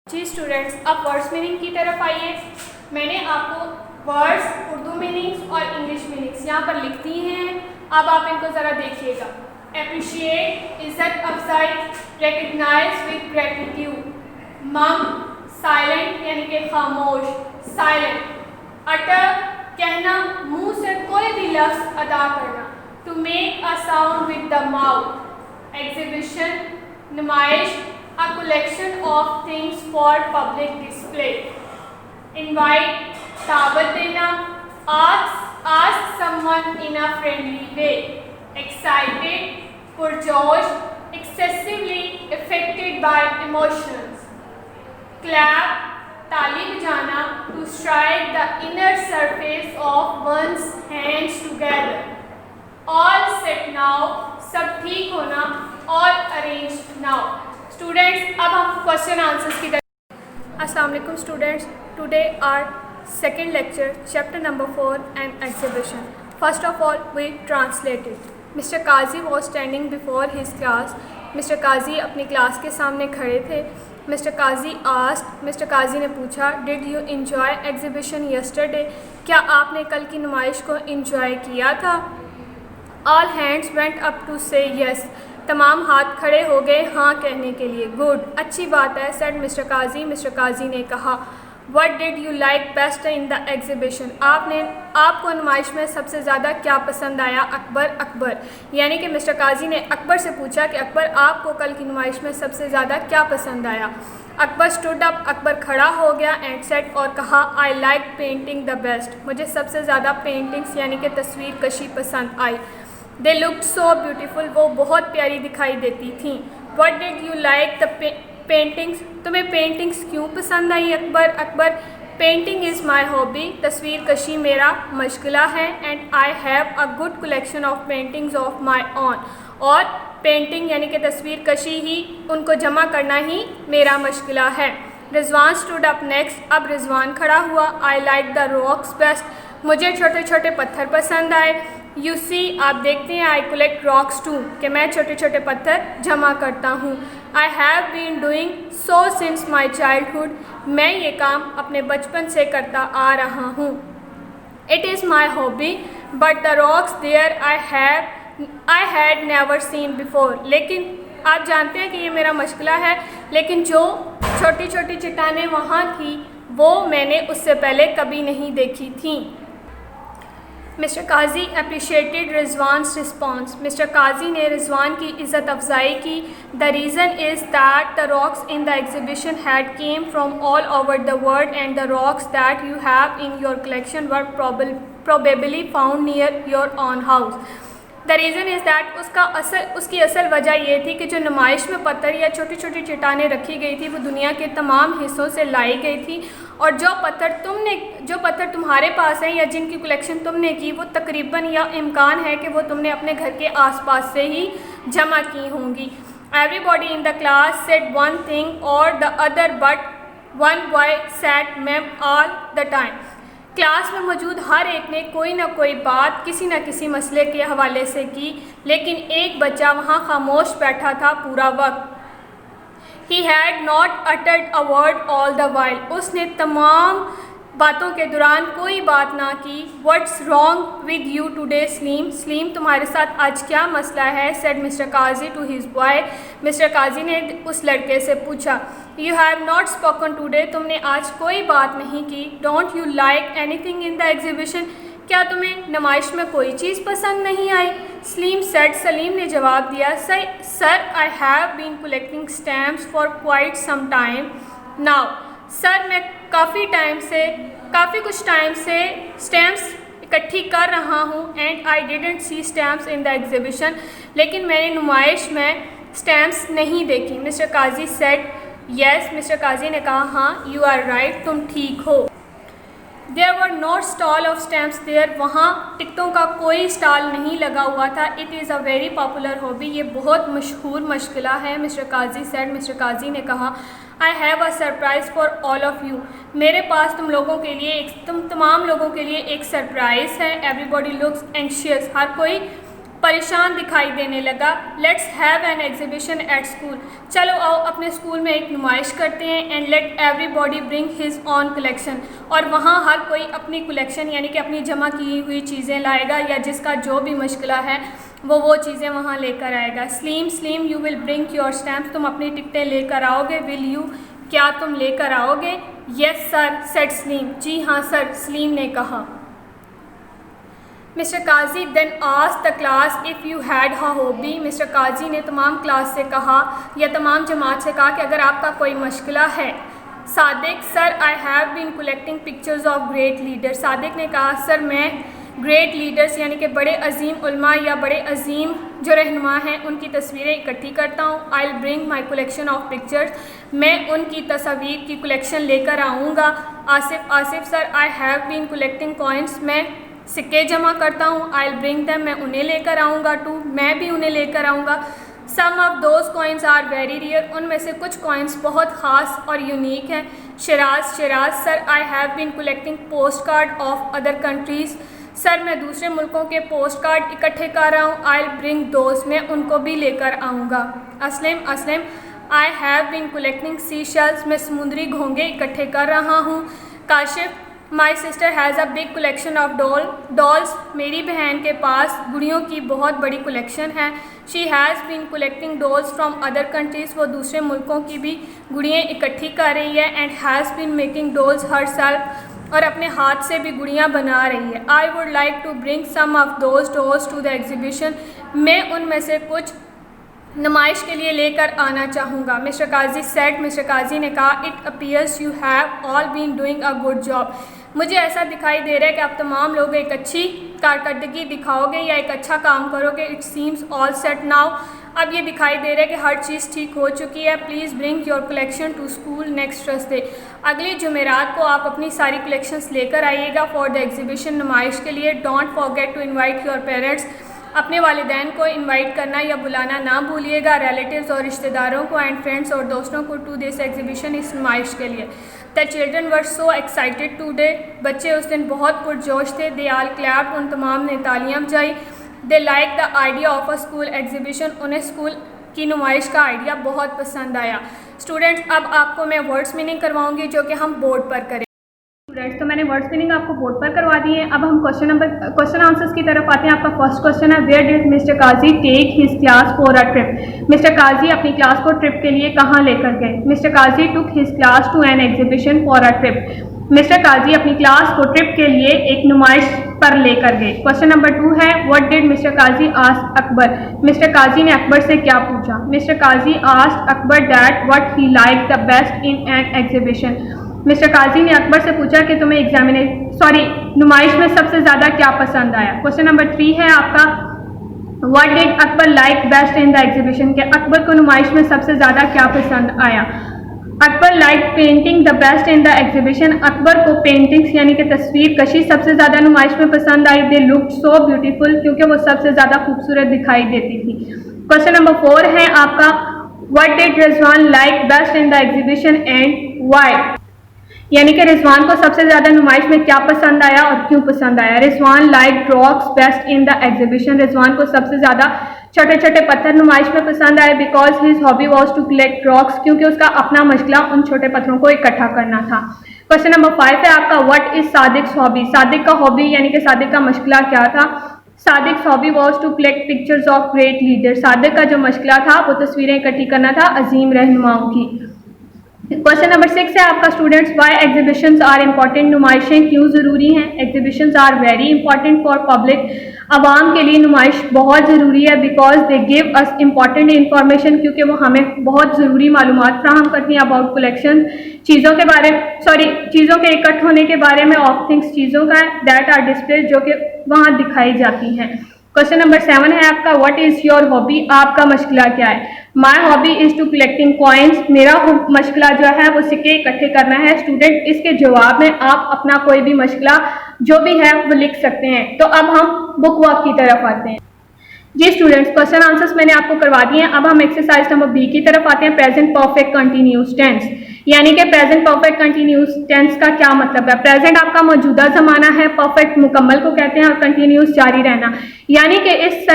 जी students, अब words meaning की तरफ आइए। मैंने आपको वर्ड्स उर्दू मीनिंग्स और इंग्लिश मीनिंग्स यहाँ पर लिख दी हैं। अब आप इनको ज़रा देखिएगा। एप्रिशिएट इज़्ज़त अफजाई, रिकग्नाइज विद ग्रेटिट्यूड, मम साइलेंट यानी कि खामोश, साइलेंट अटर कहना, मुंह से कोई भी लफ्ज़ अदा करना, to make a sound with the mouth, exhibition नुमाइश, a collection of things for public display, invite दावत देना, ask someone in a friendly way, excited पुरजोश, excessively affected by emotions, clap ताली बजाना, to strike the inner surface of one's hands together, all set now सब ठीक होना, all arranged now। Students, अब हम question answers की तरफ। अस्सलाम वालेकुम students, today are second lecture chapter number 4 and exhibition. First of all we translated. Mister Kazi was standing before his class. Mister Kazi अपनी क्लास के सामने खड़े थे। मिस्टर काजी ने पूछा, did you enjoy exhibition yesterday, क्या आपने कल की नुमाइश को इंजॉय किया था? All hands went up to say yes, तमाम हाथ खड़े हो गए हाँ कहने के लिए। गुड, अच्छी बात है, सेड मिस्टर काजी ने कहा। What did you like best in the exhibition, आपको नुमाइश में सबसे ज़्यादा क्या पसंद आया? अकबर यानी कि मिस्टर काजी ने अकबर से पूछा कि अकबर आपको कल की नुमाइश में सबसे ज़्यादा क्या पसंद आया? अकबर स्टूड अप, अकबर खड़ा हो गया एंड सेड और कहा, I like painting the best, मुझे सबसे ज़्यादा पेंटिंग्स यानी कि तस्वीर कशी पसंद आई। दे लुक्ड सो ब्यूटीफुल, वो बहुत प्यारी दिखाई देती थीं। What did you like the paintings, तुम्हें पेंटिंग्स क्यों पसंद आई? Akbar painting is my hobby, तस्वीर कशी मेरा मशगला है, and I have a good collection of paintings of my own, और पेंटिंग यानी कि तस्वीर कशी ही उनको जमा करना ही मेरा मशगला है। रिजवान स्टूड अप नेक्स्ट, अब रिजवान खड़ा हुआ। I like the rocks best, मुझे छोटे छोटे पत्थर पसंद आए। यू सी, आप देखते हैं, आई कलेक्ट रॉक्स टू, कि मैं छोटे छोटे पत्थर जमा करता हूँ। I have been doing so since my childhood, मैं ये काम अपने बचपन से करता आ रहा हूँ। It is my hobby but the rocks there I had never seen before, लेकिन आप जानते हैं कि ये मेरा मशगला है, लेकिन जो छोटी छोटी चट्टानें वहाँ थी वो मैंने उससे पहले कभी नहीं देखी थी। मिस्टर काजी अप्रिशिएटेड रिजवान्स रिस्पॉन्स, मिस्टर काजी ने रिजवान की इज़्ज़त अफजाई की। The reason is that the rocks in the exhibition had came from all over the world and the rocks that you have in your collection were probably found near your own house. The reason is that उसकी असल वजह ये थी कि जो नुमाइश में पत्थर या छोटी छोटी चट्टानें रखी गई थी वो दुनिया के तमाम हिस्सों से लाई गई थी, और जो पत्थर तुम्हारे पास हैं या जिनकी कलेक्शन तुमने की वो तकरीबन या इम्कान है कि वो तुमने अपने घर के आसपास से ही जमा की होंगी। Everybody in the class said one thing or the other but one boy sat mum all the time, class में मौजूद हर एक ने कोई ना कोई बात किसी न किसी मसले के हवाले से की, लेकिन एक बच्चा वहाँ खामोश बैठा था पूरा वक्त। He had not uttered a word all the while, उसने तमाम बातों के दौरान कोई बात ना की। What's wrong with you today, Slim? Slim, तुम्हारे साथ आज क्या मसला है? said Mr. Kazi to his boy. Mister काजी ने उस लड़के से पूछा। You have not spoken today, तुमने आज कोई बात नहीं की। Don't you like anything in the exhibition? क्या तुम्हें नुमाइश में कोई चीज़ पसंद नहीं आई? सलीम सेड, सलीम ने जवाब दिया, sir I have been collecting stamps for quite some time now, sir मैं काफ़ी कुछ टाइम से स्टैम्प्स इकट्ठी कर रहा हूँ। And I didn't see stamps in the exhibition, लेकिन मैंने नुमाइश में स्टैम्प्स नहीं देखी। Mister Qazi said yes, mister काजी ने कहा हाँ, यू आर राइट, तुम ठीक हो। There were not stall of stamps there, वहाँ टिकटों का कोई स्टॉल नहीं लगा हुआ था। It is a very popular hobby, ये बहुत मशहूर मशगला है। मिस्टर काजी सेड, मिस्टर काजी ने कहा, I have a surprise for all of you, मेरे पास तुम तमाम लोगों के लिए एक सरप्राइज़ है। एवरीबॉडी लुक्स एंशियस, हर कोई परेशान दिखाई देने लगा। Let's have an exhibition at school, चलो आओ अपने स्कूल में एक नुमाइश करते हैं। And let everybody bring his on collection, और वहाँ हर कोई अपनी कलेक्शन यानी कि अपनी जमा की हुई चीज़ें लाएगा, या जिसका जो भी मुश्किला है वो चीज़ें वहाँ लेकर आएगा। Slim slim you will bring your stamps, तुम अपनी टिकटें लेकर आओगे। विल यू, क्या तुम लेकर आओगे? यस सर सेड स्लीम, जी हाँ सर, स्लीम ने कहा। Mister Kazi then asked the class if you had a hobby, mister काजी ने तमाम क्लास से कहा या तमाम जमात से कहा कि अगर आपका कोई मुश्किला है। Sadiq sir I have been collecting pictures of great leaders, Sadiq ने कहा सर मैं ग्रेट लीडर्स यानी कि बड़े अजीम उलमा या बड़े अजीम जो रहनुमा हैं उनकी तस्वीरें इकट्ठी करता हूँ। I will bring my collection of pictures, मैं उनकी तस्वीर की कलेक्शन लेकर आऊँगा। Asif sir I have been collecting coins, मैं सिक्के जमा करता हूँ। आई विल ब्रिंग दैम, मैं उन्हें लेकर आऊँगा। टू, मैं भी उन्हें लेकर आऊँगा। Some of those coins are very rare, उनमें से कुछ कॉइन्स बहुत ख़ास और यूनिक हैं। Shiraz sir I have been collecting postcard of other countries, sir मैं दूसरे मुल्कों के पोस्ट कार्ड इकट्ठे कर रहा हूँ। आई विल ब्रिंग दोज, मैं उनको भी लेकर आऊँगा। Aslam I have been collecting sea shells, मैं समुद्री घोंगे इकट्ठे कर रहा हूँ। Kashif my sister has a big collection of dolls, मेरी बहन के पास गुड़ियों की बहुत बड़ी कलेक्शन है। She has been collecting dolls from other countries, वो दूसरे मुल्कों की भी गुड़ियाँ इकट्ठी कर रही है। And has been making dolls herself, और अपने हाथ से भी गुड़ियाँ बना रही है। I would like to bring some of those dolls to the exhibition, मैं उनमें से कुछ नुमाइश के लिए लेकर आना चाहूँगा। मिस्टर काजी सेड, मिस्टर काजी ने कहा it appears you have all been doing a good job, मुझे ऐसा दिखाई दे रहा है कि आप तमाम लोग एक अच्छी कारकर्दगी दिखाओगे या एक अच्छा काम करोगे। It seems all set now, अब ये दिखाई दे रहा है कि हर चीज़ ठीक हो चुकी है। Please bring your collection to school next Thursday, अगली जुमेरात को आप अपनी सारी कलेक्शंस लेकर आइएगा फॉर द एग्जीबिशन, नुमाइश के लिए। Don't forget to invite your parents, अपने वालिदैन को इनवाइट करना या बुलाना ना भूलिएगा, रिलेटिव्स और रिश्तेदारों को एंड फ्रेंड्स और दोस्तों को टू दिस एग्जीबिशन, इस नुमाइश के लिए। The children were so excited today, बच्चे उस दिन बहुत पुरजोश थे। दे आल क्लैप्ड, उन तमाम ने तालियां बजाई। They like the idea of a school exhibition, उन्हें स्कूल की नुमाइश का आइडिया बहुत पसंद आया। स्टूडेंट्स अब आपको मैं वर्ड्स मीनिंग करवाऊंगी जो कि हम बोर्ड पर करें। स्टूडेंट्स तो मैंने वर्ड्स मीनिंग आपको बोर्ड पर करवा दिए हैं। अब हम क्वेश्चन आंसर्स की तरफ आते हैं। आपका फर्स्ट क्वेश्चन है where did mister Kazi take his class for a trip, mister Kazi अपनी क्लास को ट्रिप के लिए कहाँ लेकर गए। Mister Kazi took his class to an exhibition for a trip, mister Kazi अपनी क्लास को ट्रिप के लिए एक नुमाइश पर लेकर गए। क्वेश्चन नंबर 2 है what did mister Kazi ask Akbar, mister काजी ने अकबर से क्या पूछा। Mister Kazi ask Akbar that what he like the best in an exhibition, mister काजी ने अकबर से पूछा कि तुम्हें नुमाइश में सबसे ज़्यादा क्या पसंद आया। क्वेश्चन नंबर 3 है आपका what did Akbar like best in the exhibition, के अकबर को नुमाइश में सबसे ज़्यादा क्या पसंद आया। Akbar like painting the best in the exhibition, Akbar को पेंटिंग्स यानी कि तस्वीर कशी सबसे ज़्यादा नुमाइश में पसंद आई। दे लुक्ड सो ब्यूटीफुल, क्योंकि वो सबसे ज़्यादा खूबसूरत दिखाई देती थी। क्वेश्चन नंबर 4 है आपका what did Rizwan like best in the exhibition and why, यानी कि रिजवान को सबसे ज़्यादा नुमाइश में क्या पसंद आया और क्यों पसंद आया। Rizwan like rocks best in the exhibition, Rizwan को सबसे ज़्यादा छोटे छोटे पत्थर नुमाइश में पसंद आए। Because his hobby was to collect rocks, क्योंकि उसका अपना मशगला उन छोटे पत्थरों को इकट्ठा करना था। क्वेश्चन नंबर 5 है आपका what is Sadiq's hobby, Sadiq का हॉबी यानी कि सादिक का मशगला क्या था। Sadiq's hobby was to collect pictures of great leader, Sadiq का जो मशगला था वो तस्वीरें इकट्ठी करना था अजीम रहनुमाओं की। क्वेश्चन नंबर 6 है आपका students why exhibitions are important, नुमाइशें क्यों ज़रूरी हैं। Exhibitions are very important for public, आवाम के लिए नुमाइश बहुत ज़रूरी है। Because they give us important information, क्योंकि वो हमें बहुत ज़रूरी मालूमात फ्राहम करती हैं अबाउट कलेक्शन, चीज़ों के इकट्ठ होने के बारे में, ऑफ थिंग्स चीज़ों का, दैट आर डिस्प्ले जो कि वहाँ दिखाई जाती हैं। क्वेश्चन नंबर 7 है आपका व्हाट इज़ योर हॉबी, आपका मशगला क्या है। My hobby is to collecting coins, मेरा मशगला जो है वो सिक्के इकट्ठे करना है। स्टूडेंट इसके जवाब में आप अपना कोई भी मशगला जो भी है वो लिख सकते हैं। तो अब हम बुक वर्क की तरफ आते हैं। जी स्टूडेंट्स क्वेश्चन आंसर्स मैंने आपको करवा दिए हैं। अब हम एक्सरसाइज नंबर B की तरफ आते हैं, प्रेजेंट परफेक्ट कंटिन्यूस टेंस। यानी कि प्रेजेंट परफेक्ट कंटिन्यूस टेंस का क्या मतलब है? प्रेजेंट आपका मौजूदा जमाना है, परफेक्ट मुकम्मल को कहते हैं और कंटिन्यूस जारी रहना। यानी कि इस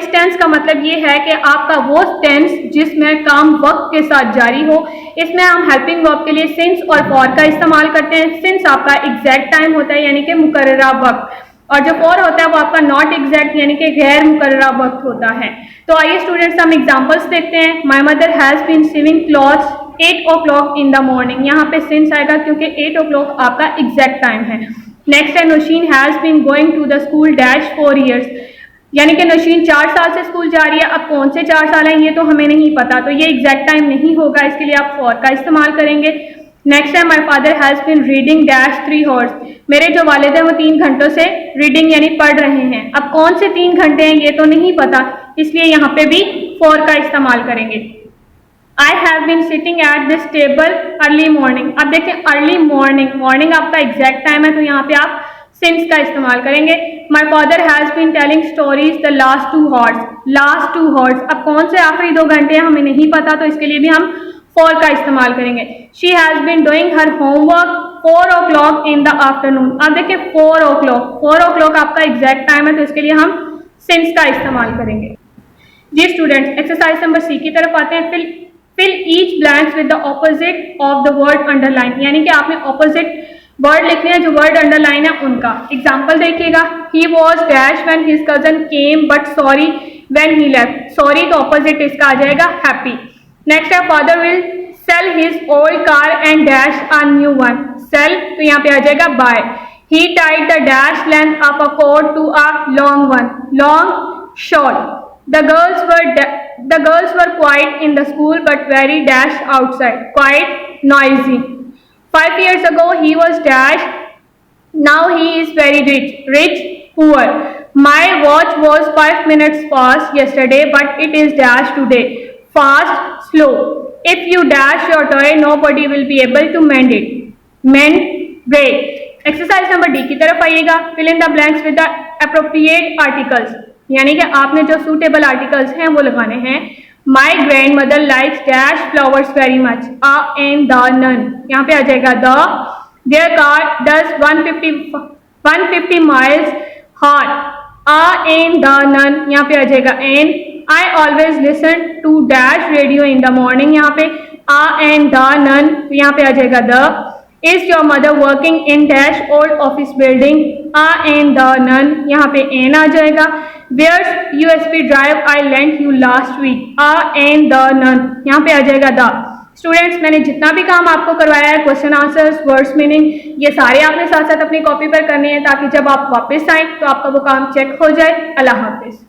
टेंस का मतलब ये है कि आपका वो टेंस जिसमें काम वक्त के साथ जारी हो। इसमें हम हेल्पिंग वर्ब के लिए सिंस और फॉर का इस्तेमाल करते हैं। सिंस आपका एग्जैक्ट टाइम होता है यानी कि मुकर्ररा वक्त, और जो फॉर होता है वो आपका नॉट एग्जैक्ट यानी कि गैर मुकर्ररा वक्त होता है। तो आइए स्टूडेंट्स हम एग्जांपल्स देखते हैं। My mother has been sewing clothes 8 o'clock in the morning. यहाँ पे सिंस आएगा क्योंकि 8 o'clock आपका एग्जैक्ट टाइम है। नेक्स्ट है Nausheen has been going to the school dash 4 years, यानी कि नौशीन 4 साल से स्कूल जा रही है। अब कौन से 4 साल हैं ये तो हमें नहीं पता, तो ये एग्जैक्ट टाइम नहीं होगा, इसके लिए आप फॉर का इस्तेमाल करेंगे। नेक्स्ट है my father has been reading dash 3 hours, मेरे जो वालिद हैं वो 3 घंटों से रीडिंग यानी पढ़ रहे हैं। अब कौन से 3 घंटे हैं ये तो नहीं पता, इसलिए यहाँ पे भी फॉर का इस्तेमाल करेंगे। I have been sitting at this table early morning. अब देखिए अर्ली मॉर्निंग आपका एग्जैक्ट टाइम है, तो यहाँ पे आप सिंस का इस्तेमाल करेंगे। My father has been telling stories the last 2 hours, अब कौन से आखिरी 2 घंटे हैं हमें नहीं पता, तो इसके लिए भी हम फॉर का इस्तेमाल करेंगे। She has been doing her homework 4 o'clock in the afternoon. अब देखिए 4 o'clock आपका एग्जैक्ट टाइम है, तो इसके लिए हम सिंस का इस्तेमाल करेंगे। जी स्टूडेंट्स, एक्सरसाइज नंबर सी की तरफ आते हैं। Fill each blanks with the opposite of the word underline, यानी कि आपने ऑपोजिट वर्ड लिखने हैं, जो वर्ड अंडरलाइन है उनका। एग्जाम्पल देखिएगा, he was dash when his cousin came but sorry when he left. Sorry तो ऑपोजिट इसका आ जाएगा हैप्पी। नेक्स्ट है father will sell his old car and dash a new one. Sell तो यहाँ पे आ जाएगा buy. He tied the dash length of a coat to a long one, long short. The girls were quiet in the school but very dash outside, quite noisy. 5 years ago he was dash, now he is very rich, poor. My watch was 5 minutes fast yesterday but it is dash today, fast, slow. If you dash your toy nobody will be able to mend it, break. Exercise number D की तरफ आइएगा। Fill in the blanks with the appropriate articles, यानी कि आपने जो suitable articles हैं वो लगाने हैं। My grandmother likes dash flowers very much, a and the none, यहाँ पे आ जाएगा the. Their car does 150 miles hot, a and the none, यहाँ पे आ जाएगा and. I always listen to dash radio in the morning, यहाँ पे अ एंड द नन, यहाँ पे आ जाएगा the. Is your mother working in dash old office building, a and the none, यहाँ पे एन आ जाएगा। Where's USB drive I lent you last week, a and the none, यहाँ पे आ जाएगा द। स्टूडेंट्स, मैंने जितना भी काम आपको करवाया है, क्वेश्चन आंसर्स, वर्ड्स मीनिंग, ये सारे आपने साथ साथ अपनी कॉपी पर करने हैं, ताकि जब आप वापस आएँ तो आपका वो काम चेक हो जाए। अल्लाह हाफिज।